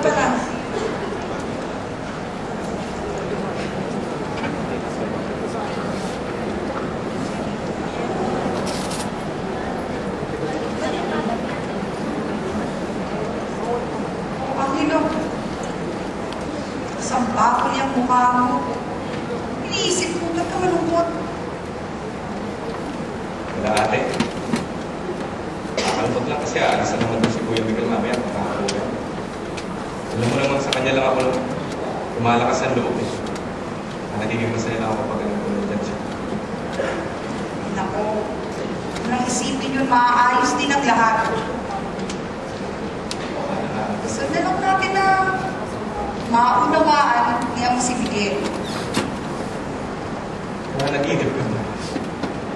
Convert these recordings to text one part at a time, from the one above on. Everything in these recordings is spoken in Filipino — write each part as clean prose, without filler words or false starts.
pala. Samba ko niyang mukha mo. Iniisip ko, ba't ka malungkot? Wala ate. Nakakalungkot lang kasi alis na naman si Kuya Miguel mamaya. Makakakuha. Alam mo naman sa kanya lang ako lumalakas ang loob eh. Nagiging masaya lang ako kapag nandyan siya. Naku, nang isipin yun, maaayos din ang lahat. Gusto na lang natin na maunawaan niya mo si Miguel. Wala nag-iigip ka ba?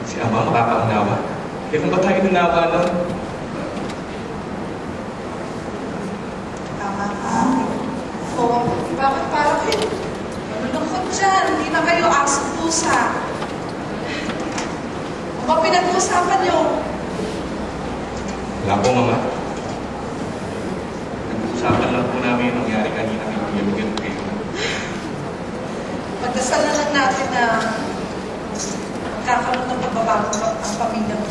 Si Ama makakaunawa. Eh kung ba tayo nunawa nun? Tama ka. Oo, bakit parang malulungkot dyan? Hindi na kayo aso-pusa. Ano ba pinag-uusapan niyo? Wala po, Mama. Nag-uusapan lang po namin yung nangyari kanina kay Kuya Miguel kayo. Pagdasal na lang natin na magkakaroon ng pagbabago ang pamilya mo.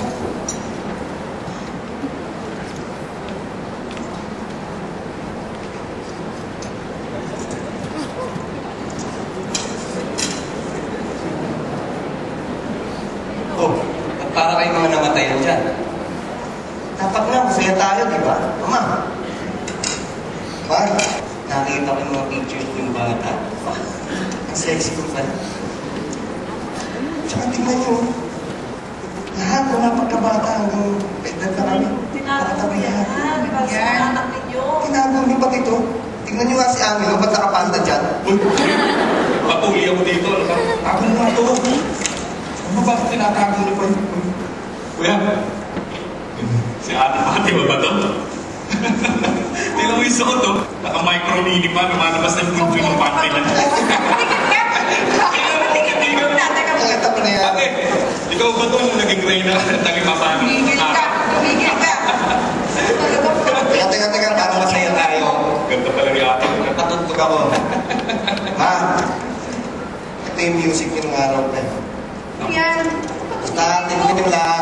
Oh, at para kayong mga namatayan dyan. Dapat nga, masaya tayo, di ba? Mama. Mar, nakita ko yung mga pictures ng bata. Ang sexy ko pala. Tsaka tingnan nyo, lahat ko na pagkabata hanggang edad na kami. Tinago yan. Para sa mga anak ninyo. Tinago niyo ba ito? Tingnan nyo nga si Angelo, ba't nakapanda dyan? Uy! Papuli ako dito. Tago mo nga ito. Ano ba tinatago niyo pa yun? Kuya, si Ate Pati ba ba ito? Tingnan mo yung suot to. Naka-micro-mini pa, lumalabas na yung punto ng panty na. Nakita ko na yan. Ate, ikaw ba ito nung naging gray na tagimapano? Tumigil ka! Tumigil ka! Teka, paano masaya tayo? Ganda pala ni Ate. Natutulog ako. Ma, ito yung music yung araw na yun. Yan. Basta tingnan yung lahat.